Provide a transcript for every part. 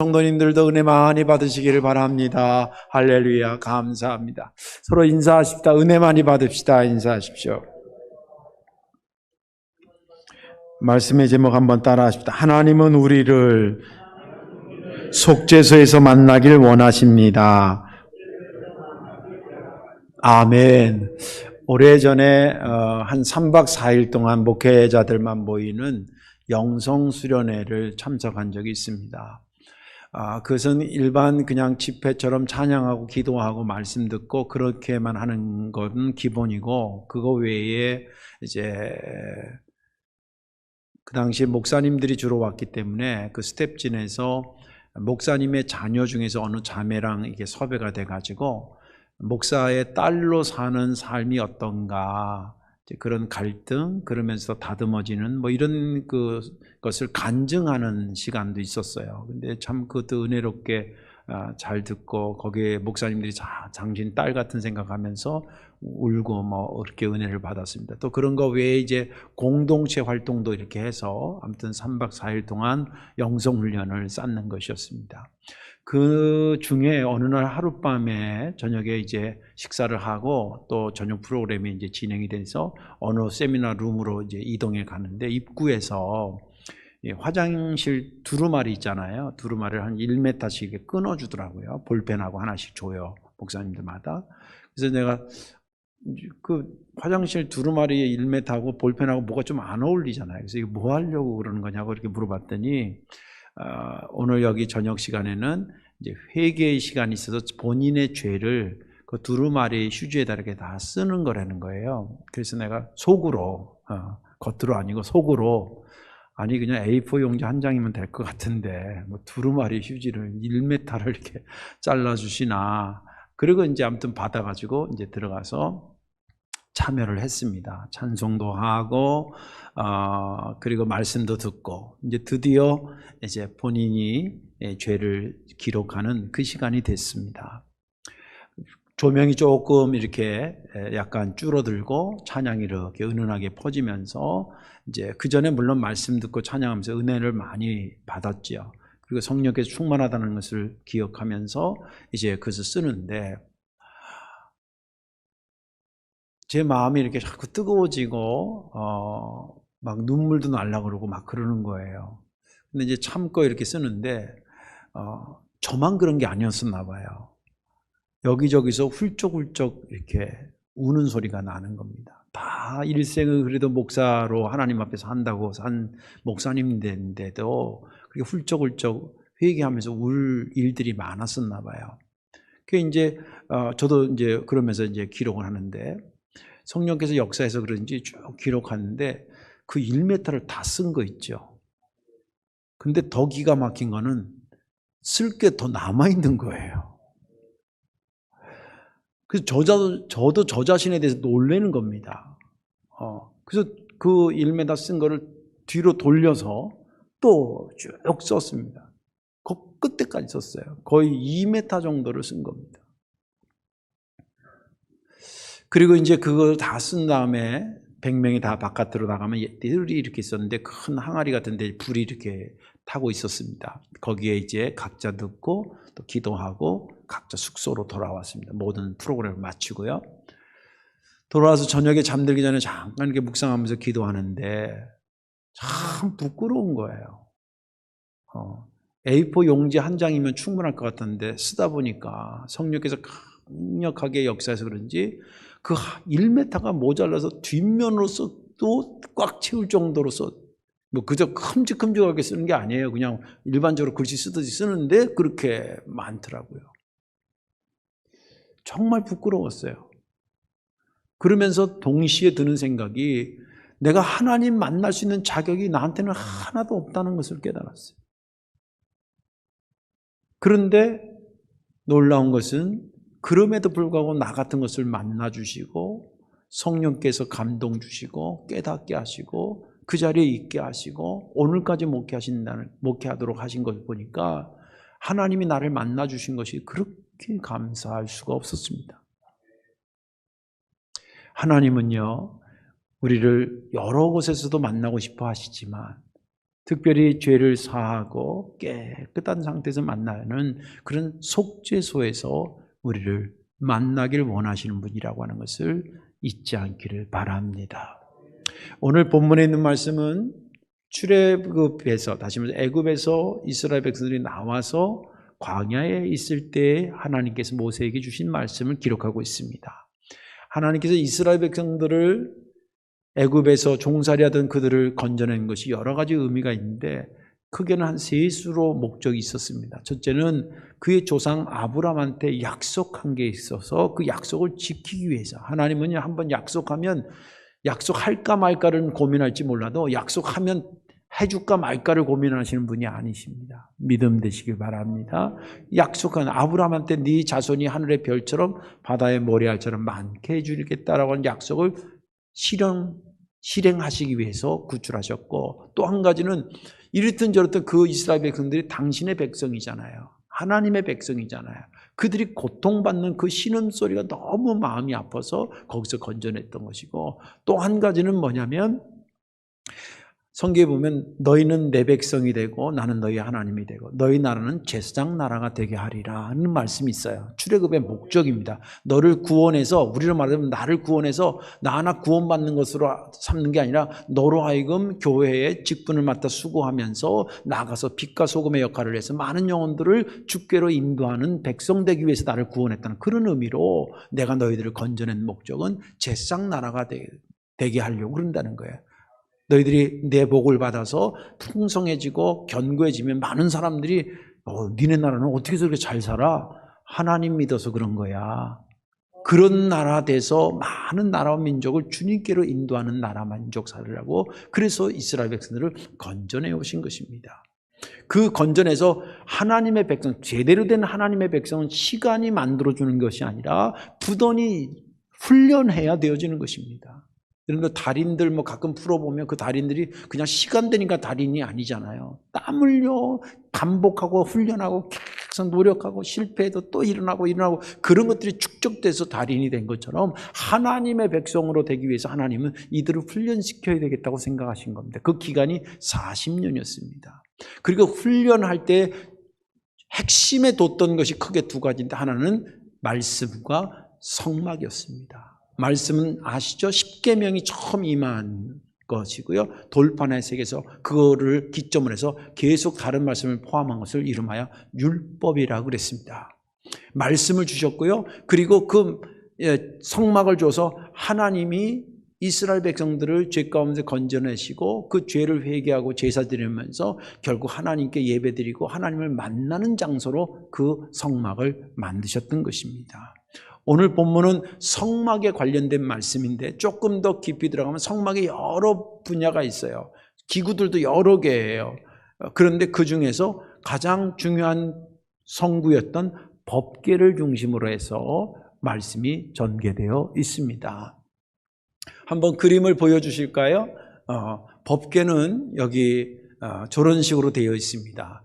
성도님들도 은혜 많이 받으시기를 바랍니다. 할렐루야, 감사합니다. 서로 인사하십시다. 은혜 많이 받읍시다. 인사하십시오. 말씀의 제목 한번 따라 하십시다. 하나님은 우리를 속죄소에서 만나길 원하십니다. 아멘. 오래전에 한 3박 4일 동안 목회자들만 모이는 영성수련회를 참석한 적이 있습니다. 그것은 일반 그냥 집회처럼 찬양하고 기도하고 말씀 듣고 그렇게만 하는 건 기본이고, 그거 외에 이제 그 당시에 목사님들이 주로 왔기 때문에 그 스텝진에서 목사님의 자녀 중에서 어느 자매랑 이게 섭외가 돼가지고 목사의 딸로 사는 삶이 어떤가, 그런 갈등, 그러면서 다듬어지는 뭐 이런 것을 간증하는 시간도 있었어요. 근데 참 그것도 은혜롭게 잘 듣고, 거기에 목사님들이 당신 딸 같은 생각하면서 울고 뭐 그렇게 은혜를 받았습니다. 또 그런 거 외에 이제 공동체 활동도 이렇게 해서 아무튼 3박 4일 동안 영성훈련을 쌓는 것이었습니다. 그 중에 어느 날 하룻밤에 저녁에 이제 식사를 하고 또 저녁 프로그램이 이제 진행이 돼서 어느 세미나 룸으로 이제 이동해 가는데, 입구에서 화장실 두루마리 있잖아요. 두루마리를 한 1m씩 끊어주더라고요. 볼펜하고 하나씩 줘요, 목사님들마다. 그래서 내가 그 화장실 두루마리에 1m하고 볼펜하고 뭐가 좀 안 어울리잖아요. 그래서 이거 뭐 하려고 그러는 거냐고 이렇게 물어봤더니, 오늘 여기 저녁 시간에는 이제 회개의 시간이 있어서 본인의 죄를 그 두루마리 휴지에다 이렇게 다 쓰는 거라는 거예요. 그래서 내가 속으로, 겉으로 아니고 속으로, 아니 그냥 A4 용지 한 장이면 될 것 같은데 뭐 두루마리 휴지를 1m를 이렇게 잘라주시나. 그리고 이제 아무튼 받아가지고 이제 들어가서 참여를 했습니다. 찬송도 하고, 그리고 말씀도 듣고, 이제 드디어 이제 본인이 죄를 기록하는 그 시간이 됐습니다. 조명이 조금 이렇게 약간 줄어들고 찬양이 이렇게 은은하게 퍼지면서, 이제 그 전에 물론 말씀 듣고 찬양하면서 은혜를 많이 받았지요. 그리고 성령께서 충만하다는 것을 기억하면서 이제 그것을 쓰는데, 제 마음이 이렇게 자꾸 뜨거워지고 막 눈물도 날라 그러고 막 그러는 거예요. 근데 이제 참고 이렇게 쓰는데 저만 그런 게 아니었었나 봐요. 여기저기서 훌쩍훌쩍 이렇게 우는 소리가 나는 겁니다. 다 일생을 그래도 목사로 하나님 앞에서 한다고 산 목사님인데도 그렇게 훌쩍훌쩍 회개하면서 울 일들이 많았었나 봐요. 그 이제 저도 이제 그러면서 이제 기록을 하는데, 성령께서 역사해서 그런지 쭉 기록하는데 그 1m를 다 쓴 거 있죠. 근데 더 기가 막힌 거는 쓸 게 더 남아있는 거예요. 그래서 저도 저 자신에 대해서 놀라는 겁니다. 그래서 그 1m 쓴 거를 뒤로 돌려서 또 쭉 썼습니다. 그 끝에까지 썼어요. 거의 2m 정도를 쓴 겁니다. 그리고 이제 그걸 다 쓴 다음에 100명이 다 바깥으로 나가면 뜰이 이렇게 있었는데, 큰 항아리 같은 데 불이 이렇게 타고 있었습니다. 거기에 이제 각자 듣고 또 기도하고 각자 숙소로 돌아왔습니다. 모든 프로그램을 마치고요. 돌아와서 저녁에 잠들기 전에 잠깐 이렇게 묵상하면서 기도하는데 참 부끄러운 거예요. A4 용지 한 장이면 충분할 것 같았는데 쓰다 보니까 성령께서 강력하게 역사해서 그런지 그 1m가 모자라서 뒷면으로 써도 꽉 채울 정도로 뭐 그저 큼직큼직하게 쓰는 게 아니에요. 그냥 일반적으로 글씨 쓰듯이 쓰는데 그렇게 많더라고요. 정말 부끄러웠어요. 그러면서 동시에 드는 생각이, 내가 하나님 만날 수 있는 자격이 나한테는 하나도 없다는 것을 깨달았어요. 그런데 놀라운 것은 그럼에도 불구하고 나 같은 것을 만나주시고 성령께서 감동 주시고 깨닫게 하시고 그 자리에 있게 하시고 오늘까지 목회하도록 하신 것을 보니까 하나님이 나를 만나주신 것이 그렇게 감사할 수가 없었습니다. 하나님은요, 우리를 여러 곳에서도 만나고 싶어 하시지만 특별히 죄를 사하고 깨끗한 상태에서 만나는 그런 속죄소에서 우리를 만나길 원하시는 분이라고 하는 것을 잊지 않기를 바랍니다. 오늘 본문에 있는 말씀은 출애굽에서, 다시 말해서 애굽에서 이스라엘 백성들이 나와서 광야에 있을 때 하나님께서 모세에게 주신 말씀을 기록하고 있습니다. 하나님께서 이스라엘 백성들을 애굽에서 종살이하던 그들을 건져낸 것이 여러 가지 의미가 있는데 크게는 한 세 수로 목적이 있었습니다. 첫째는 그의 조상 아브라함한테 약속한 게 있어서 그 약속을 지키기 위해서, 하나님은 한번 약속하면 약속할까 말까를 고민할지 몰라도 약속하면 해줄까 말까를 고민하시는 분이 아니십니다. 믿음 되시길 바랍니다. 약속한 아브라함한테 네 자손이 하늘의 별처럼 바다의 모래알처럼 많게 해주겠다라고 하는 약속을 실행하시기 위해서 구출하셨고, 또 한 가지는 이렇든 저렇든 그 이스라엘 백성들이 당신의 백성이잖아요. 하나님의 백성이잖아요. 그들이 고통받는 그 신음소리가 너무 마음이 아파서 거기서 건져냈던 것이고, 또 한 가지는 뭐냐면 성경에 보면 너희는 내 백성이 되고 나는 너희 하나님이 되고 너희 나라는 제사장 나라가 되게 하리라 하는 말씀이 있어요. 출애굽의 목적입니다. 너를 구원해서, 우리로 말하면 나를 구원해서 나 하나 구원받는 것으로 삼는 게 아니라 너로 하여금 교회의 직분을 맡아 수고하면서 나가서 빛과 소금의 역할을 해서 많은 영혼들을 주께로 인도하는 백성 되기 위해서 나를 구원했다는 그런 의미로 내가 너희들을 건져낸 목적은 제사장 나라가 되게 하려고 그런다는 거예요. 너희들이 내 복을 받아서 풍성해지고 견고해지면 많은 사람들이 니네 나라는 어떻게 저렇게 잘 살아? 하나님 믿어서 그런 거야. 그런 나라 돼서 많은 나라와 민족을 주님께로 인도하는 나라 민족 살으라고, 그래서 이스라엘 백성들을 건져내 오신 것입니다. 그 건져내서 하나님의 백성, 제대로 된 하나님의 백성은 시간이 만들어주는 것이 아니라 부단히 훈련해야 되어지는 것입니다. 그런데 달인들 가끔 풀어보면 그 달인들이 그냥 시간 되니까 달인이 아니잖아요. 땀 흘려 반복하고 훈련하고 계속 노력하고 실패해도 또 일어나고 그런 것들이 축적돼서 달인이 된 것처럼 하나님의 백성으로 되기 위해서 하나님은 이들을 훈련시켜야 되겠다고 생각하신 겁니다. 그 기간이 40년이었습니다. 그리고 훈련할 때 핵심에 뒀던 것이 크게 두 가지인데, 하나는 말씀과 성막이었습니다. 말씀은 아시죠? 십계명이 처음 임한 것이고요. 돌판의 세계에서 그거를 기점으로 해서 계속 다른 말씀을 포함한 것을 이름하여 율법이라고 그랬습니다. 말씀을 주셨고요. 그리고 그 성막을 줘서 하나님이 이스라엘 백성들을 죄 가운데 건져내시고 그 죄를 회개하고 제사 드리면서 결국 하나님께 예배드리고 하나님을 만나는 장소로 그 성막을 만드셨던 것입니다. 오늘 본문은 성막에 관련된 말씀인데 조금 더 깊이 들어가면 성막에 여러 분야가 있어요. 기구들도 여러 개예요. 그런데 그 중에서 가장 중요한 성구였던 법궤를 중심으로 해서 말씀이 전개되어 있습니다. 한번 그림을 보여주실까요? 법궤는 여기 저런 식으로 되어 있습니다.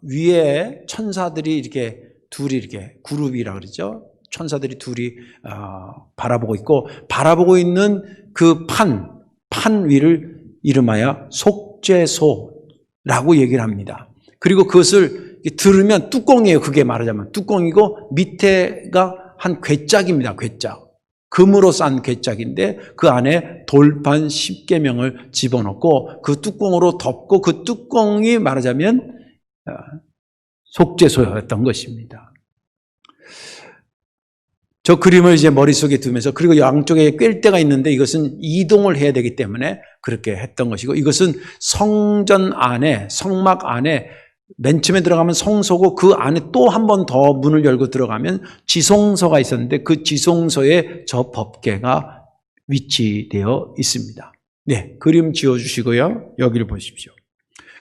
위에 천사들이 이렇게 둘이 이렇게 그룹이라 그러죠. 천사들이 둘이 바라보고 있고, 바라보고 있는 그 판 위를 이름하여 속죄소라고 얘기를 합니다. 그리고 그것을 들으면 뚜껑이에요. 그게 말하자면 뚜껑이고 밑에가 한 궤짝입니다. 궤짝. 금으로 싼 궤짝인데 그 안에 돌판 10계명을 집어넣고 그 뚜껑으로 덮고, 그 뚜껑이 말하자면 속죄소였던 것입니다. 저 그림을 이제 머릿속에 두면서, 그리고 양쪽에 꿰대가 있는데 이것은 이동을 해야 되기 때문에 그렇게 했던 것이고, 이것은 성전 안에, 성막 안에 맨 처음에 들어가면 성소고 그 안에 또 한 번 더 문을 열고 들어가면 지성소가 있었는데 그 지성소에 저 법궤가 위치되어 있습니다. 네, 그림 지어주시고요. 여기를 보십시오.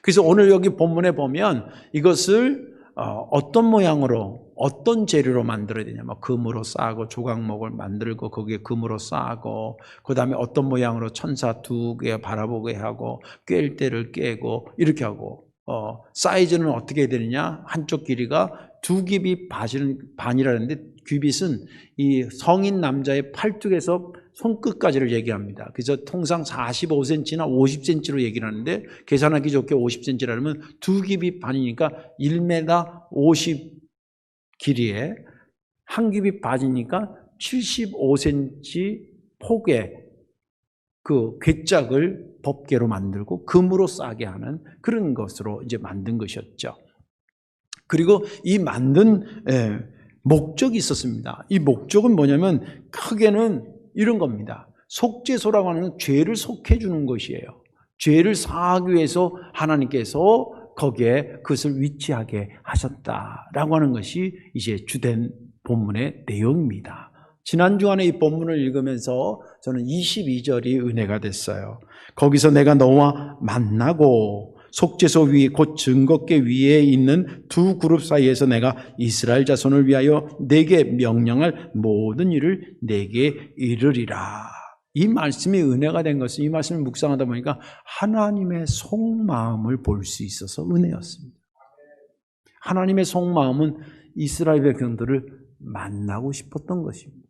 그래서 오늘 여기 본문에 보면 이것을 어떤 모양으로, 어떤 재료로 만들어야 되냐, 금으로 싸고 조각목을 만들고 거기에 금으로 싸고, 그 다음에 어떤 모양으로 천사 두 개 바라보게 하고 꿰일 때를 꿰고 이렇게 하고, 사이즈는 어떻게 해야 되느냐, 한쪽 길이가 두 깁이 반이라는데 규빗은 이 성인 남자의 팔뚝에서 손끝까지를 얘기합니다. 그래서 통상 45cm나 50cm로 얘기를 하는데 계산하기 좋게 50cm라면 2규빗 반이니까 1m 50 길이에 1규빗 반이니까 75cm 폭의 그 궤짝을 법궤로 만들고 금으로 싸게 하는 그런 것으로 이제 만든 것이었죠. 그리고 이 만든 목적이 있었습니다. 이 목적은 뭐냐면 크게는 이런 겁니다. 속죄소라고 하는 건 죄를 속해 주는 것이에요. 죄를 사하기 위해서 하나님께서 거기에 그것을 위치하게 하셨다라고 하는 것이 이제 주된 본문의 내용입니다. 지난 주간에 이 본문을 읽으면서 저는 22절이 은혜가 됐어요. 거기서 내가 너와 만나고 속죄소 위 곧 증거궤 위에 있는 두 그룹 사이에서 내가 이스라엘 자손을 위하여 내게 명령할 모든 일을 내게 이르리라. 이 말씀이 은혜가 된 것은 이 말씀을 묵상하다 보니까 하나님의 속마음을 볼 수 있어서 은혜였습니다. 하나님의 속마음은 이스라엘 백성들을 만나고 싶었던 것입니다.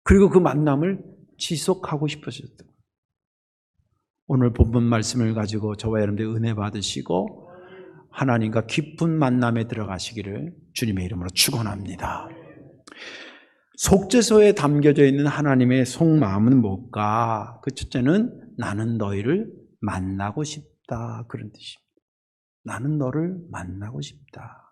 그리고 그 만남을 지속하고 싶으셨던 거예요. 오늘 본문 말씀을 가지고 저와 여러분들 은혜 받으시고 하나님과 깊은 만남에 들어가시기를 주님의 이름으로 축원합니다. 속죄소에 담겨져 있는 하나님의 속마음은 뭘까? 그 첫째는 나는 너희를 만나고 싶다, 그런 뜻입니다. 나는 너를 만나고 싶다.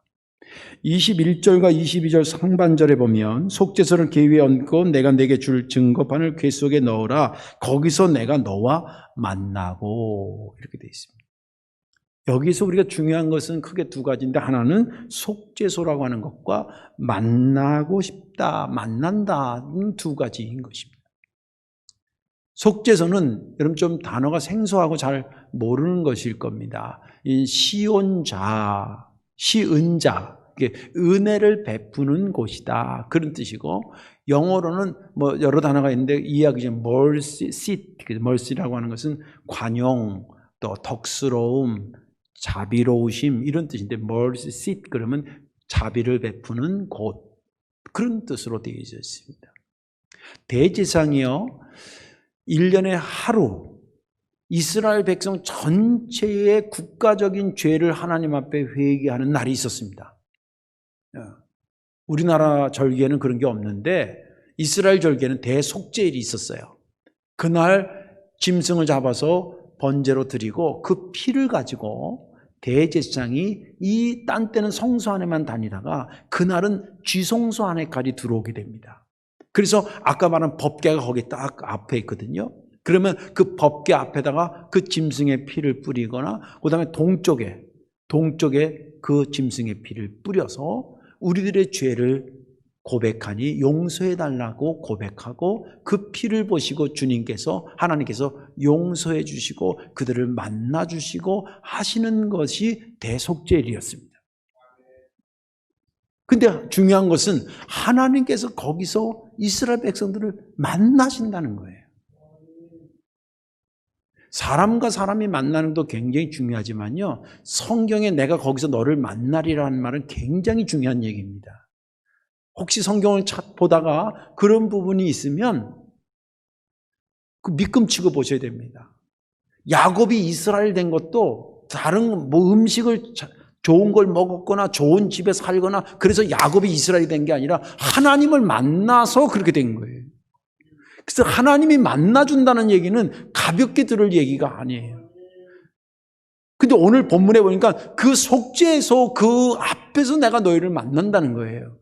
21절과 22절 상반절에 보면 속죄소를 궤 위에 얹고 내가 내게 줄 증거판을 궤 속에 넣어라. 거기서 내가 너와 만나고, 이렇게 되어 있습니다. 여기서 우리가 중요한 것은 크게 두 가지인데, 하나는 속죄소라고 하는 것과 만나고 싶다, 만난다는 두 가지인 것입니다. 속죄소는 여러분 좀 단어가 생소하고 잘 모르는 것일 겁니다. 이 시온자, 시은자, 은혜를 베푸는 곳이다, 그런 뜻이고, 영어로는 뭐 여러 단어가 있는데 이야기 중 mercy seat, mercy라고 하는 것은 관용, 또 덕스러움, 자비로우심 이런 뜻인데, mercy seat 그러면 자비를 베푸는 곳, 그런 뜻으로 되어 있습니다. 대제사장이요 1년에 하루 이스라엘 백성 전체의 국가적인 죄를 하나님 앞에 회개하는 날이 있었습니다. 우리나라 절기에는 그런 게 없는데 이스라엘 절기에는 대속죄일이 있었어요. 그날 짐승을 잡아서 번제로 드리고 그 피를 가지고 대제사장이 이 딴 때는 성소 안에만 다니다가 그날은 쥐성소 안에까지 들어오게 됩니다. 그래서 아까 말한 법궤가 거기 딱 앞에 있거든요. 그러면 그 법궤 앞에다가 그 짐승의 피를 뿌리거나 그 다음에 동쪽에 그 짐승의 피를 뿌려서 우리들의 죄를 고백하니 용서해달라고 고백하고 그 피를 보시고 주님께서, 하나님께서 용서해 주시고 그들을 만나 주시고 하시는 것이 대속죄일이었습니다. 근데 중요한 것은 하나님께서 거기서 이스라엘 백성들을 만나신다는 거예요. 사람과 사람이 만나는 것도 굉장히 중요하지만요, 성경에 내가 거기서 너를 만나리라는 말은 굉장히 중요한 얘기입니다. 혹시 성경을 보다가 그런 부분이 있으면 그 밑금치고 보셔야 됩니다. 야곱이 이스라엘 된 것도 다른 뭐 음식을 좋은 걸 먹었거나 좋은 집에 살거나 그래서 야곱이 이스라엘이 된 게 아니라 하나님을 만나서 그렇게 된 거예요. 그래서 하나님이 만나준다는 얘기는 가볍게 들을 얘기가 아니에요. 근데 오늘 본문에 보니까 그 속죄에서 그 앞에서 내가 너희를 만난다는 거예요.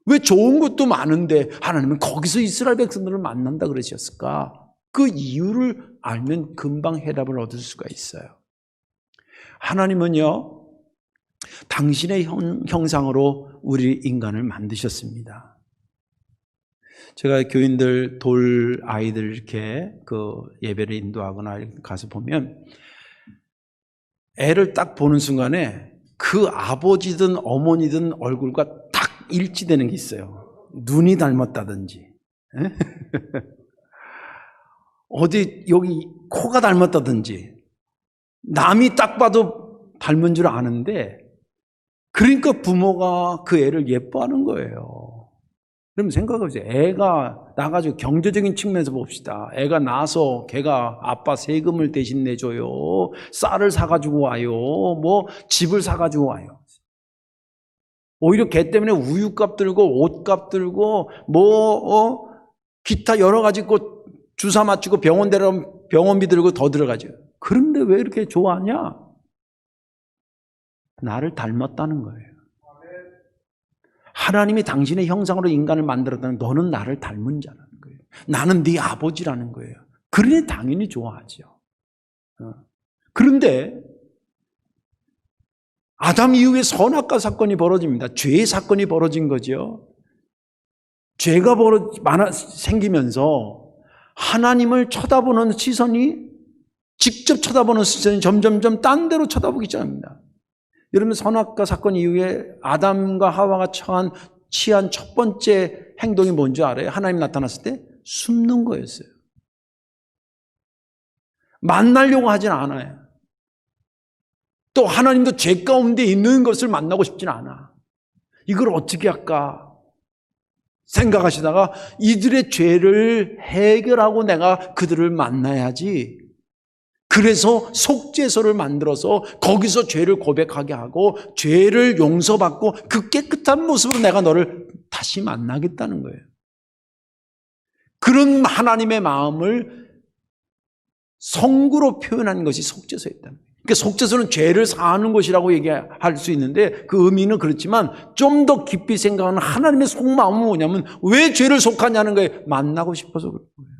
왜 좋은 것도 많은데 하나님은 거기서 이스라엘 백성들을 만난다 그러셨을까? 그 이유를 알면 금방 해답을 얻을 수가 있어요. 하나님은요, 당신의 형상으로 우리 인간을 만드셨습니다. 제가 교인들 돌 아이들 이렇게 그 예배를 인도하거나 가서 보면 애를 딱 보는 순간에 그 아버지든 어머니든 얼굴과 딱 일치되는 게 있어요. 눈이 닮았다든지 어디 여기 코가 닮았다든지 남이 딱 봐도 닮은 줄 아는데 그러니까 부모가 그 애를 예뻐하는 거예요. 그럼 생각해보세요. 애가 나가지고 경제적인 측면에서 봅시다. 애가 나서 걔가 아빠 세금을 대신 내줘요. 쌀을 사가지고 와요. 뭐 집을 사가지고 와요. 오히려 걔 때문에 우유값 들고 옷값 들고 기타 여러 가지 거 주사 맞추고 병원 데려가면 병원비 들고 더 들어가죠. 그런데 왜 이렇게 좋아하냐? 나를 닮았다는 거예요. 하나님이 당신의 형상으로 인간을 만들었다는 너는 나를 닮은 자라는 거예요. 나는 네 아버지라는 거예요. 그러니 당연히 좋아하죠. 그런데 아담 이후에 선악과 사건이 벌어집니다. 죄의 사건이 벌어진 거죠. 죄가 생기면서 하나님을 쳐다보는 시선이 직접 쳐다보는 시선이 점점점 딴 데로 쳐다보기 시작합니다. 여러분 선악과 사건 이후에 아담과 하와가 취한 첫 번째 행동이 뭔지 알아요? 하나님 나타났을 때 숨는 거였어요. 만나려고 하진 않아요. 또 하나님도 죄 가운데 있는 것을 만나고 싶진 않아. 이걸 어떻게 할까 생각하시다가 이들의 죄를 해결하고 내가 그들을 만나야지. 그래서 속죄소를 만들어서 거기서 죄를 고백하게 하고 죄를 용서받고 그 깨끗한 모습으로 내가 너를 다시 만나겠다는 거예요. 그런 하나님의 마음을 성구로 표현한 것이 속죄소였다는 거예요. 그러니까 속죄소는 죄를 사하는 것이라고 얘기할 수 있는데 그 의미는 그렇지만 좀 더 깊이 생각하는 하나님의 속마음은 뭐냐면 왜 죄를 속하냐는 거예요. 만나고 싶어서 그런 거예요.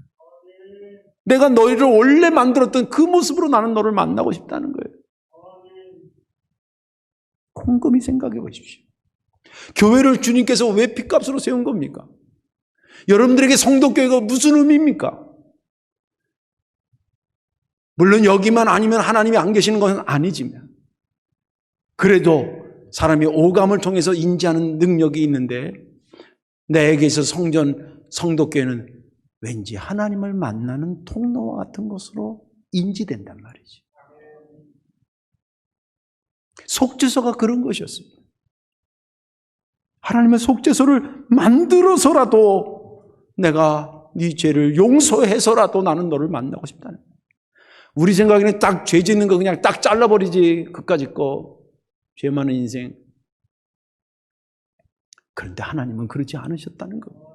내가 너희를 원래 만들었던 그 모습으로 나는 너를 만나고 싶다는 거예요. 곰곰이 생각해 보십시오. 교회를 주님께서 왜 핏값으로 세운 겁니까? 여러분들에게 성도교회가 무슨 의미입니까? 물론 여기만 아니면 하나님이 안 계시는 건 아니지만 그래도 사람이 오감을 통해서 인지하는 능력이 있는데 내게 있어서 성도교회는 왠지 하나님을 만나는 통로와 같은 것으로 인지된단 말이지. 속죄소가 그런 것이었습니다. 하나님의 속죄소를 만들어서라도 내가 네 죄를 용서해서라도 나는 너를 만나고 싶다는 거예요. 우리 생각에는 딱 죄 짓는 거 그냥 딱 잘라버리지. 그까짓 거. 죄 많은 인생. 그런데 하나님은 그러지 않으셨다는 거예요.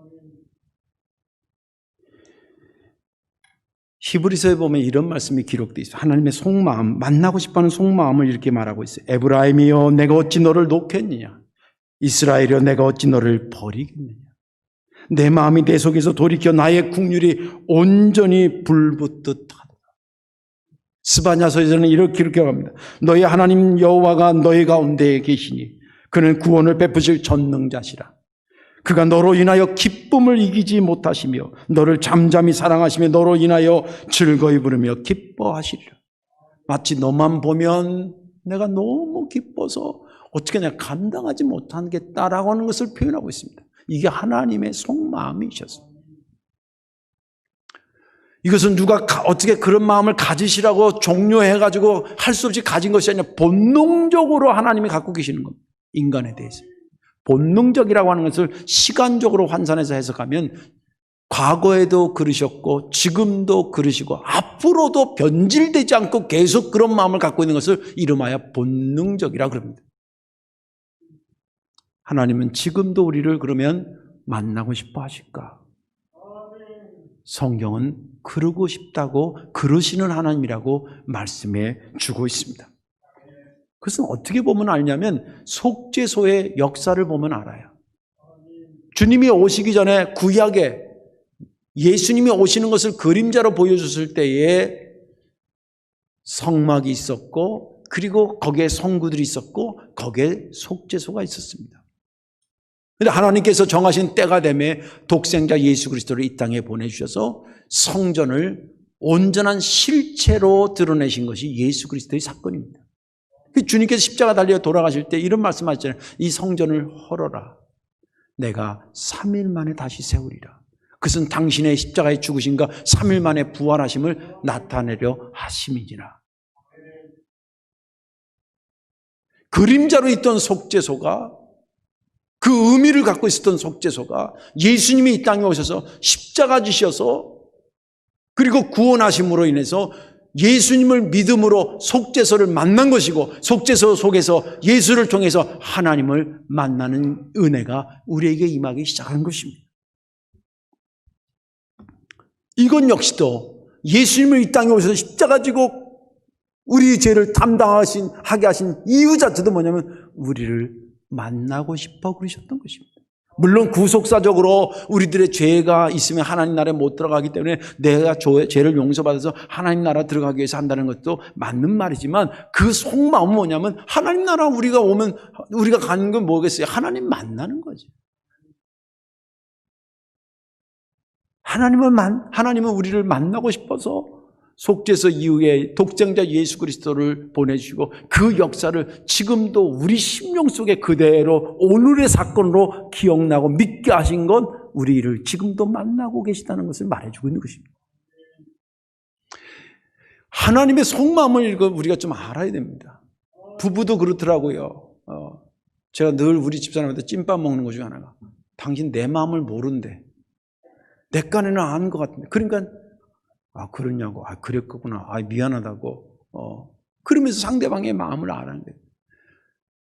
히브리서에 보면 이런 말씀이 기록되어 있어요. 하나님의 속마음, 만나고 싶어하는 속마음을 이렇게 말하고 있어요. 에브라임이여 내가 어찌 너를 놓겠느냐. 이스라엘이여 내가 어찌 너를 버리겠느냐. 내 마음이 내 속에서 돌이켜 나의 국률이 온전히 불붙듯 하도다. 스바냐서에서는 이렇게 기록합니다. 너희 하나님 여호와가 너희 가운데 계시니 그는 구원을 베푸실 전능자시라. 그가 너로 인하여 기쁨을 이기지 못하시며 너를 잠잠히 사랑하시며 너로 인하여 즐거이 부르며 기뻐하시리라. 마치 너만 보면 내가 너무 기뻐서 어떻게 내가 감당하지 못하겠다라고 하는 것을 표현하고 있습니다. 이게 하나님의 속마음이셨습니다. 이것은 누가 어떻게 그런 마음을 가지시라고 종료해가지고 할 수 없이 가진 것이 아니라 본능적으로 하나님이 갖고 계시는 겁니다. 인간에 대해서. 본능적이라고 하는 것을 시간적으로 환산해서 해석하면 과거에도 그러셨고 지금도 그러시고 앞으로도 변질되지 않고 계속 그런 마음을 갖고 있는 것을 이름하여 본능적이라 그럽니다. 하나님은 지금도 우리를 그러면 만나고 싶어 하실까? 성경은 그러고 싶다고 그러시는 하나님이라고 말씀해 주고 있습니다. 그것은 어떻게 보면 알냐면 속죄소의 역사를 보면 알아요. 주님이 오시기 전에 구약에 예수님이 오시는 것을 그림자로 보여줬을 때에 성막이 있었고 그리고 거기에 성구들이 있었고 거기에 속죄소가 있었습니다. 그런데 하나님께서 정하신 때가 되매 독생자 예수 그리스도를 이 땅에 보내주셔서 성전을 온전한 실체로 드러내신 것이 예수 그리스도의 사건입니다. 주님께서 십자가 달려 돌아가실 때 이런 말씀하셨잖아요. 이 성전을 헐어라. 내가 3일 만에 다시 세우리라. 그것은 당신의 십자가에 죽으신가 3일 만에 부활하심을 나타내려 하심이니라. 그림자로 있던 속죄소가, 그 의미를 갖고 있었던 속죄소가 예수님이 이 땅에 오셔서 십자가 지셔서, 그리고 구원하심으로 인해서 예수님을 믿음으로 속죄소를 만난 것이고, 속죄소 속에서 예수를 통해서 하나님을 만나는 은혜가 우리에게 임하기 시작한 것입니다. 이건 역시도 예수님을 이 땅에 오셔서 십자가 지고 우리 죄를 하게 하신 이유 자체도 뭐냐면 우리를 만나고 싶어 그러셨던 것입니다. 물론 구속사적으로 우리들의 죄가 있으면 하나님 나라에 못 들어가기 때문에 내가 죄를 용서받아서 하나님 나라 들어가기 위해서 한다는 것도 맞는 말이지만, 그 속마음은 뭐냐면 하나님 나라 우리가 오면 우리가 가는 건 뭐겠어요? 하나님 만나는 거지. 하나님은 우리를 만나고 싶어서 속죄소 이후에 독생자 예수 그리스도를 보내주시고, 그 역사를 지금도 우리 심령 속에 그대로 오늘의 사건으로 기억나고 믿게 하신 건 우리를 지금도 만나고 계시다는 것을 말해주고 있는 것입니다. 하나님의 속마음을 우리가 좀 알아야 됩니다. 부부도 그렇더라고요. 제가 늘 우리 집사람한테 찐밥 먹는 것 중에 하나가, 당신 내 마음을 모른대. 내 깐에는 아는 것 같은데. 그러니까 그러냐고. 그랬구나. 미안하다고. 그러면서 상대방의 마음을 알아야 돼요.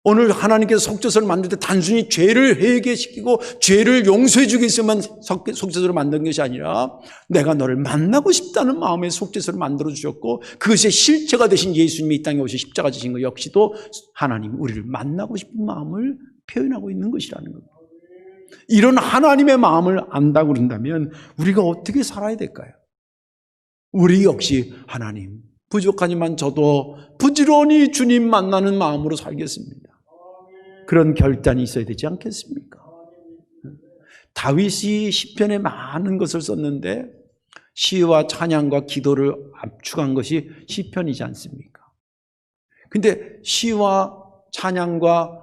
오늘 하나님께서 속죄소를 만들 때 단순히 죄를 회개시키고 죄를 용서해 주기 위해서만 속죄소를 만든 것이 아니라, 내가 너를 만나고 싶다는 마음에 속죄소를 만들어 주셨고, 그것의 실체가 되신 예수님이 이 땅에 오셔 십자가 지신 것 역시도 하나님 우리를 만나고 싶은 마음을 표현하고 있는 것이라는 겁니다. 이런 하나님의 마음을 안다고 그런다면 우리가 어떻게 살아야 될까요? 우리 역시 하나님, 부족하지만 저도 부지런히 주님 만나는 마음으로 살겠습니다. 그런 결단이 있어야 되지 않겠습니까? 다윗이 시편에 많은 것을 썼는데 시와 찬양과 기도를 압축한 것이 시편이지 않습니까? 근데 시와 찬양과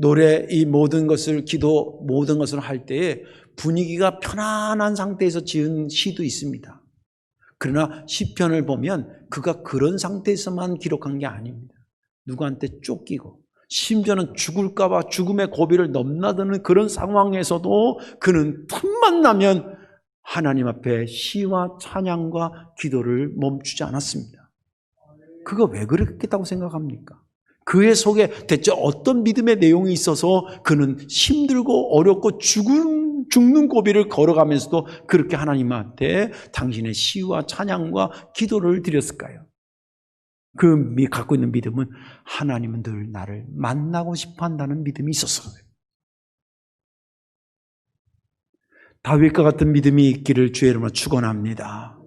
노래, 이 모든 것을, 기도 모든 것을 할 때에 분위기가 편안한 상태에서 지은 시도 있습니다. 그러나 시편을 보면 그가 그런 상태에서만 기록한 게 아닙니다. 누구한테 쫓기고 심지어는 죽을까 봐 죽음의 고비를 넘나드는 그런 상황에서도 그는 틈만 나면 하나님 앞에 시와 찬양과 기도를 멈추지 않았습니다. 그가 왜 그랬겠다고 생각합니까? 그의 속에 대체 어떤 믿음의 내용이 있어서 그는 힘들고 어렵고 죽는 고비를 걸어가면서도 그렇게 하나님한테 당신의 시와 찬양과 기도를 드렸을까요? 그 갖고 있는 믿음은 하나님은 늘 나를 만나고 싶어 한다는 믿음이 있었어요. 다윗과 같은 믿음이 있기를 주의 이름으로 축원합니다.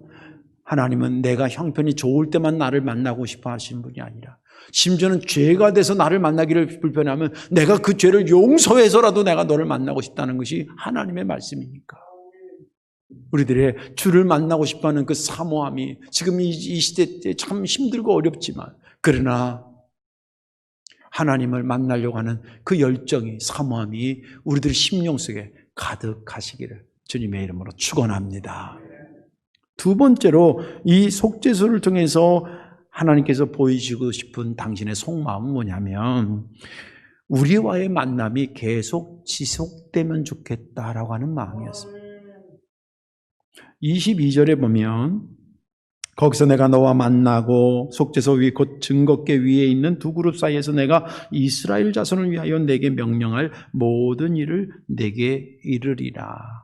하나님은 내가 형편이 좋을 때만 나를 만나고 싶어 하시는 분이 아니라, 심지어는 죄가 돼서 나를 만나기를 불편하면 내가 그 죄를 용서해서라도 내가 너를 만나고 싶다는 것이 하나님의 말씀이니까. 우리들의 주를 만나고 싶어하는 그 사모함이 지금 이 시대 때 참 힘들고 어렵지만, 그러나 하나님을 만나려고 하는 그 열정이, 사모함이 우리들의 심령 속에 가득하시기를 주님의 이름으로 축원합니다. 두 번째로 이 속죄소를 통해서 하나님께서 보이시고 싶은 당신의 속마음은 뭐냐면, 우리와의 만남이 계속 지속되면 좋겠다라고 하는 마음이었습니다. 22절에 보면, 거기서 내가 너와 만나고 속죄소 위 곧 증거궤 위에 있는 두 그룹 사이에서 내가 이스라엘 자손을 위하여 내게 명령할 모든 일을 내게 이르리라.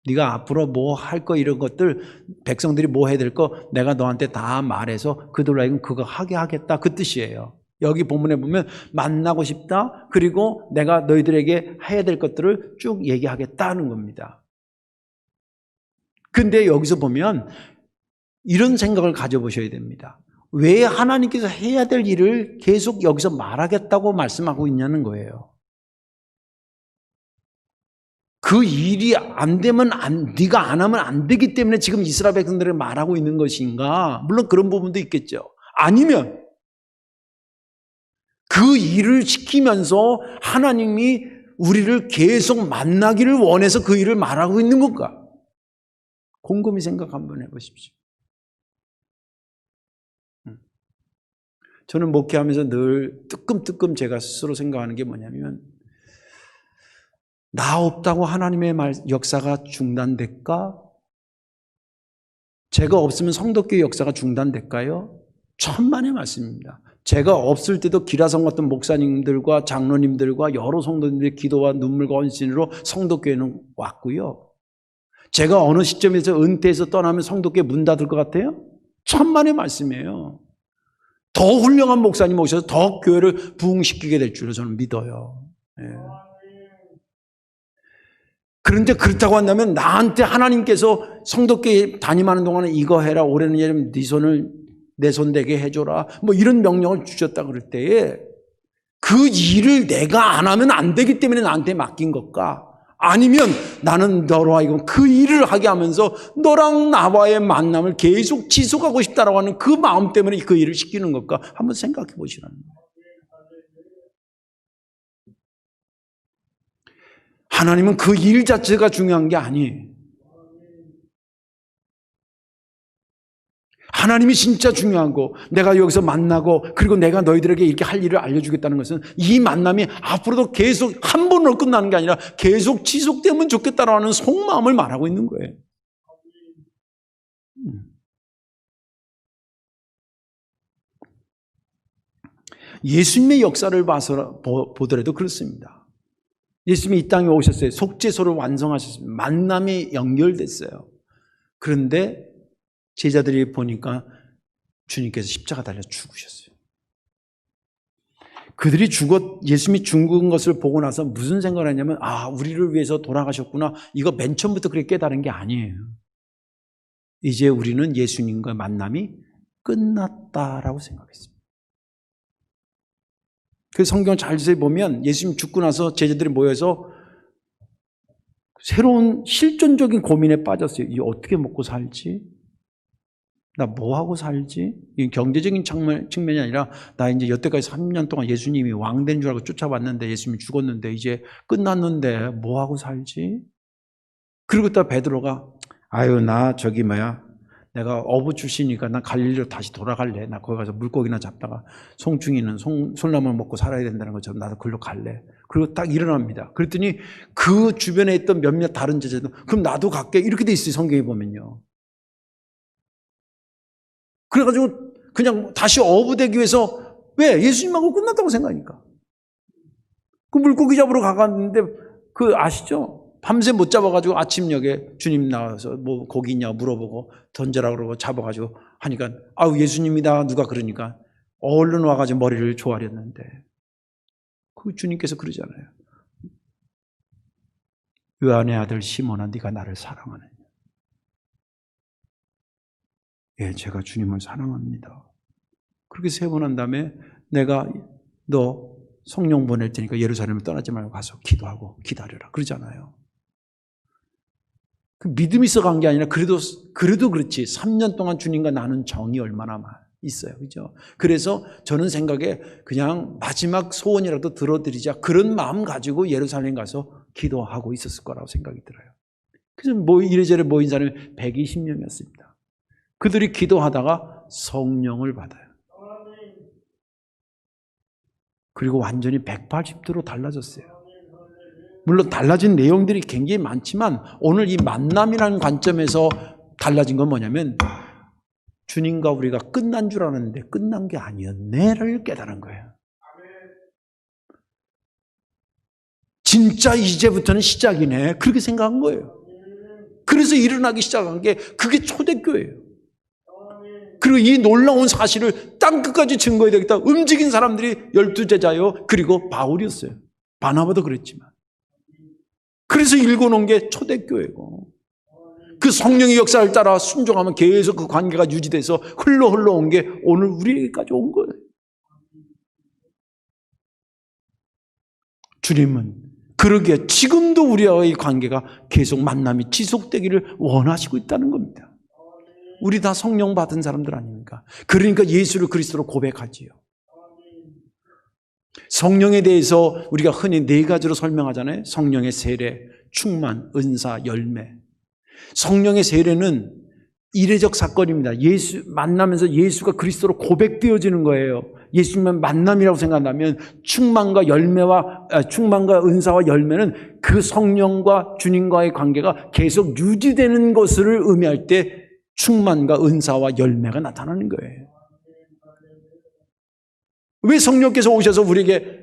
네가 앞으로 뭐 할 거, 이런 것들, 백성들이 뭐 해야 될 거 내가 너한테 다 말해서 그들로 하여금 그거 하게 하겠다, 그 뜻이에요. 여기 본문에 보면 만나고 싶다, 그리고 내가 너희들에게 해야 될 것들을 쭉 얘기하겠다는 겁니다. 근데 여기서 보면 이런 생각을 가져보셔야 됩니다. 왜 하나님께서 해야 될 일을 계속 여기서 말하겠다고 말씀하고 있냐는 거예요. 그 일이 안 되면 네가 안 하면 안 되기 때문에 지금 이스라엘 백성들에게 말하고 있는 것인가? 물론 그런 부분도 있겠죠. 아니면 그 일을 시키면서 하나님이 우리를 계속 만나기를 원해서 그 일을 말하고 있는 건가? 곰곰이 생각 한번 해보십시오. 저는 목회하면서 늘 뜨끔뜨끔 제가 스스로 생각하는 게 뭐냐면, 나 없다고 하나님의 역사가 중단될까? 제가 없으면 성도교회 역사가 중단될까요? 천만의 말씀입니다. 제가 없을 때도 기라성 같은 목사님들과 장로님들과 여러 성도님들의 기도와 눈물과 헌신으로 성도교회는 왔고요. 제가 어느 시점에서 은퇴해서 떠나면 성도교회 문 닫을 것 같아요? 천만의 말씀이에요. 더 훌륭한 목사님 오셔서 더 교회를 부흥시키게 될 줄로 저는 믿어요. 예. 그런데 그렇다고 한다면 나한테 하나님께서 성도교회 담임하는 동안에 이거 해라, 올해는 예를 네 손을 내 손 대게 해줘라, 뭐 이런 명령을 주셨다 그럴 때에 그 일을 내가 안 하면 안 되기 때문에 나한테 맡긴 것과, 아니면 나는 너로 하여금 그 일을 하게 하면서 너랑 나와의 만남을 계속 지속하고 싶다라고 하는 그 마음 때문에 그 일을 시키는 것과 한번 생각해 보시라는 거예요. 하나님은 그 일 자체가 중요한 게 아니에요. 하나님이 진짜 중요한 거, 내가 여기서 만나고 그리고 내가 너희들에게 이렇게 할 일을 알려주겠다는 것은 이 만남이 앞으로도 계속 한 번으로 끝나는 게 아니라 계속 지속되면 좋겠다라고 하는 속마음을 말하고 있는 거예요. 예수님의 역사를 보더라도 그렇습니다. 예수님이 이 땅에 오셨어요. 속죄소를 완성하셨습니다. 만남이 연결됐어요. 그런데 제자들이 보니까 주님께서 십자가 달려 죽으셨어요. 그들이 예수님이 죽은 것을 보고 나서 무슨 생각을 했냐면, 아, 우리를 위해서 돌아가셨구나. 이거 맨 처음부터 그렇게 깨달은 게 아니에요. 이제 우리는 예수님과 만남이 끝났다라고 생각했습니다. 그 성경을 자세히 보면 예수님 죽고 나서 제자들이 모여서 새로운 실존적인 고민에 빠졌어요. 이 어떻게 먹고 살지? 나 뭐하고 살지? 이 경제적인 측면이 아니라 나 이제 여태까지 3년 동안 예수님이 왕된 줄 알고 쫓아왔는데 예수님이 죽었는데 이제 끝났는데 뭐하고 살지? 그리고 또 베드로가 아유 나 내가 어부 출신이니까 난 갈릴리로 다시 돌아갈래. 나 거기 가서 물고기나 잡다가 송충이는 솔나물 먹고 살아야 된다는 것처럼 나도 글로 갈래. 그리고 딱 일어납니다. 그랬더니 그 주변에 있던 몇몇 다른 제자도 그럼 나도 갈게. 이렇게 돼 있어요. 성경에 보면요. 그래가지고 그냥 다시 어부되기 위해서, 왜? 예수님하고 끝났다고 생각하니까. 그 물고기 잡으러 가갔는데 그 아시죠? 밤새 못 잡아가지고 아침녘에 주님 나와서 뭐 고기 있냐고 물어보고 던져라 그러고 잡아가지고 하니까 아우 예수님이다 누가 그러니까 얼른 와가지고 머리를 조아렸는데, 그 주님께서 그러잖아요. 요한의 아들 시몬아 네가 나를 사랑하느냐? 예, 제가 주님을 사랑합니다. 그렇게 세 번 한 다음에 내가 너 성령 보낼 테니까 예루살렘을 떠나지 말고 가서 기도하고 기다려라 그러잖아요. 그 믿음이 있어 간 게 아니라 그래도 그렇지 3년 동안 주님과 나눈 정이 얼마나 있어요. 그죠? 그래서 저는 생각에 그냥 마지막 소원이라도 들어드리자 그런 마음 가지고 예루살렘 가서 기도하고 있었을 거라고 생각이 들어요. 그래서 이래저래 모인 사람이 120명이었습니다. 그들이 기도하다가 성령을 받아요. 그리고 완전히 180도로 달라졌어요. 물론 달라진 내용들이 굉장히 많지만 오늘 이 만남이라는 관점에서 달라진 건 뭐냐면 주님과 우리가 끝난 줄 알았는데 끝난 게 아니었네를 깨달은 거예요. 진짜 이제부터는 시작이네 그렇게 생각한 거예요. 그래서 일어나기 시작한 게 그게 초대교회예요. 그리고 이 놀라운 사실을 땅끝까지 증거해야 되겠다. 움직인 사람들이 12제자요. 그리고 바울이었어요. 바나바도 그랬지만. 그래서 읽어놓은 게 초대교회고. 그 성령의 역사를 따라 순종하면 계속 그 관계가 유지돼서 흘러온 게 오늘 우리에게까지 온 거예요. 주님은 그러기에 지금도 우리와의 관계가 계속 만남이 지속되기를 원하시고 있다는 겁니다. 우리 다 성령 받은 사람들 아닙니까? 그러니까 예수를 그리스도로 고백하지요. 성령에 대해서 우리가 흔히 4가지로 설명하잖아요. 성령의 세례, 충만, 은사, 열매. 성령의 세례는 이례적 사건입니다. 예수 만나면서 예수가 그리스도로 고백되어지는 거예요. 예수님은 만남이라고 생각한다면 충만과 은사와 열매는 그 성령과 주님과의 관계가 계속 유지되는 것을 의미할 때 충만과 은사와 열매가 나타나는 거예요. 왜 성령께서 오셔서 우리에게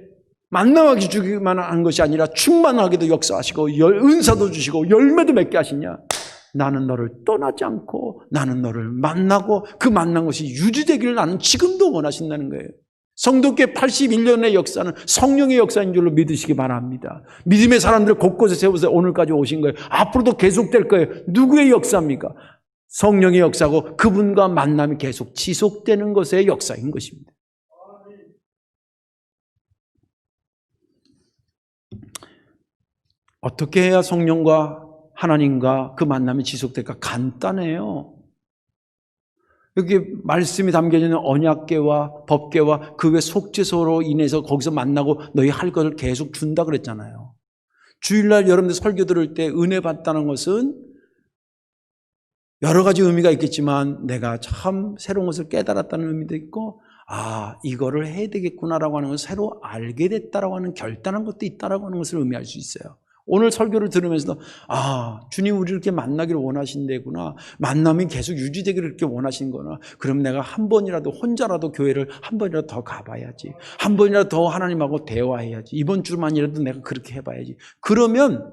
만남하게 주기만 한 것이 아니라 충만하게도 역사하시고 은사도 주시고 열매도 맺게 하시냐? 나는 너를 떠나지 않고 나는 너를 만나고 그 만난 것이 유지되기를 나는 지금도 원하신다는 거예요. 성도께 81년의 역사는 성령의 역사인 줄로 믿으시기 바랍니다. 믿음의 사람들을 곳곳에 세워서 오늘까지 오신 거예요. 앞으로도 계속될 거예요. 누구의 역사입니까? 성령의 역사고 그분과 만남이 계속 지속되는 것의 역사인 것입니다. 어떻게 해야 성령과 하나님과 그 만남이 지속될까? 간단해요. 여기 말씀이 담겨져 있는 언약궤와 법궤와 그 외 속죄소로 인해서 거기서 만나고 너희 할 것을 계속 준다 그랬잖아요. 주일날 여러분들 설교 들을 때 은혜 받다는 것은 여러 가지 의미가 있겠지만 내가 참 새로운 것을 깨달았다는 의미도 있고 이거를 해야 되겠구나라고 하는 것을 새로 알게 됐다라고 하는 결단한 것도 있다라고 하는 것을 의미할 수 있어요. 오늘 설교를 들으면서도 주님 우리를 이렇게 만나기를 원하신대구나. 만남이 계속 유지되기를 이렇게 원하신거나. 그럼 내가 한 번이라도 혼자라도 교회를 한 번이라도 더 가봐야지. 한 번이라도 더 하나님하고 대화해야지. 이번 주만이라도 내가 그렇게 해봐야지. 그러면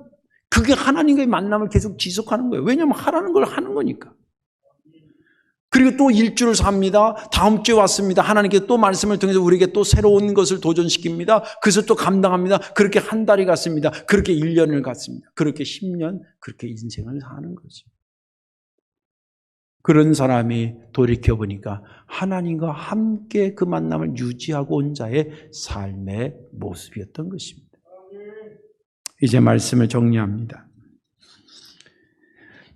그게 하나님과의 만남을 계속 지속하는 거예요. 왜냐하면 하라는 걸 하는 거니까. 그리고 또 일주를 삽니다. 다음 주에 왔습니다. 하나님께 또 말씀을 통해서 우리에게 또 새로운 것을 도전시킵니다. 그래서 또 감당합니다. 그렇게 한 달이 갔습니다. 그렇게 1년을 갔습니다. 그렇게 10년, 그렇게 인생을 사는 거죠. 그런 사람이 돌이켜보니까 하나님과 함께 그 만남을 유지하고 온 자의 삶의 모습이었던 것입니다. 이제 말씀을 정리합니다.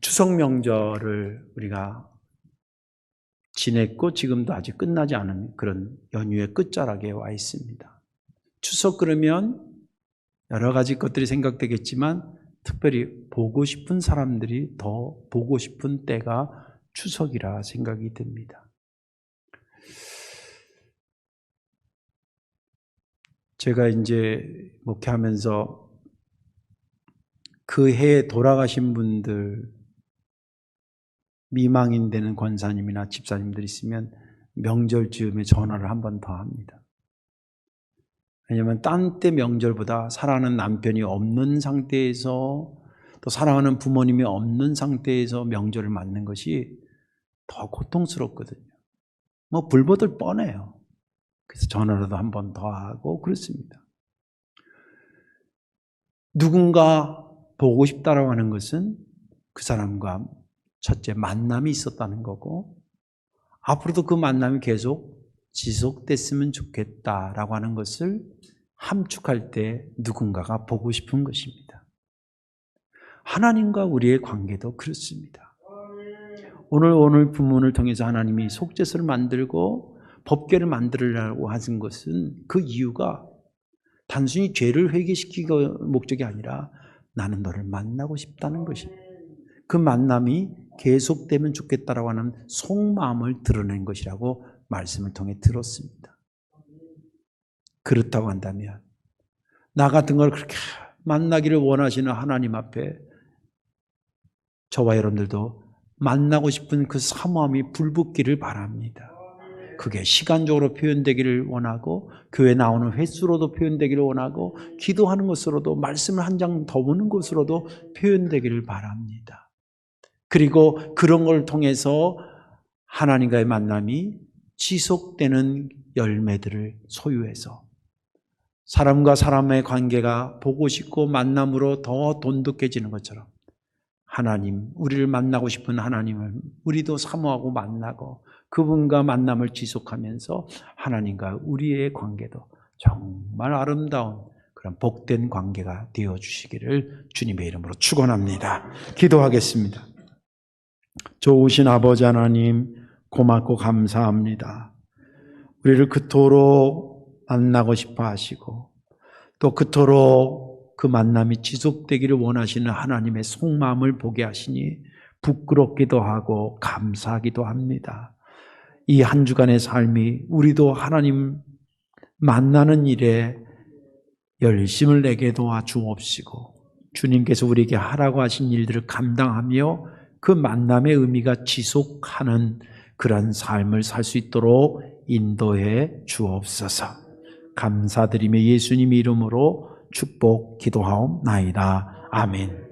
추석 명절을 우리가 지냈고 지금도 아직 끝나지 않은 그런 연휴의 끝자락에 와 있습니다. 추석 그러면 여러 가지 것들이 생각되겠지만 특별히 보고 싶은 사람들이 더 보고 싶은 때가 추석이라 생각이 듭니다. 제가 이제 목회하면서 그 해에 돌아가신 분들 미망인 되는 권사님이나 집사님들 있으면 명절 즈음에 전화를 한 번 더 합니다. 왜냐하면 딴 때 명절보다 사랑하는 남편이 없는 상태에서 또 사랑하는 부모님이 없는 상태에서 명절을 맞는 것이 더 고통스럽거든요. 불보듯 뻔해요. 그래서 전화라도 한 번 더 하고 그렇습니다. 누군가 보고 싶다라고 하는 것은 그 사람과 첫째, 만남이 있었다는 거고 앞으로도 그 만남이 계속 지속됐으면 좋겠다라고 하는 것을 함축할 때 누군가가 보고 싶은 것입니다. 하나님과 우리의 관계도 그렇습니다. 오늘 본문을 통해서 하나님이 속죄소를 만들고 법궤를 만들으려고 하신 것은 그 이유가 단순히 죄를 회개시키기 목적이 아니라 나는 너를 만나고 싶다는 것입니다. 그 만남이 계속되면 좋겠다라고 하는 속마음을 드러낸 것이라고 말씀을 통해 들었습니다. 그렇다고 한다면 나 같은 걸 그렇게 만나기를 원하시는 하나님 앞에 저와 여러분들도 만나고 싶은 그 사모함이 불붙기를 바랍니다. 그게 시간적으로 표현되기를 원하고 교회 나오는 횟수로도 표현되기를 원하고 기도하는 것으로도 말씀을 한 장 더 보는 것으로도 표현되기를 바랍니다. 그리고 그런 걸 통해서 하나님과의 만남이 지속되는 열매들을 소유해서 사람과 사람의 관계가 보고 싶고 만남으로 더 돈독해지는 것처럼 하나님, 우리를 만나고 싶은 하나님을 우리도 사모하고 만나고 그분과 만남을 지속하면서 하나님과 우리의 관계도 정말 아름다운 그런 복된 관계가 되어주시기를 주님의 이름으로 축원합니다. 기도하겠습니다. 좋으신 아버지 하나님 고맙고 감사합니다. 우리를 그토록 만나고 싶어 하시고 또 그토록 그 만남이 지속되기를 원하시는 하나님의 속마음을 보게 하시니 부끄럽기도 하고 감사하기도 합니다. 이 한 주간의 삶이 우리도 하나님 만나는 일에 열심을 내게 도와 주옵시고 주님께서 우리에게 하라고 하신 일들을 감당하며 그 만남의 의미가 지속하는 그런 삶을 살 수 있도록 인도해 주옵소서. 감사드리며 예수님 이름으로 축복 기도하옵나이다. 아멘.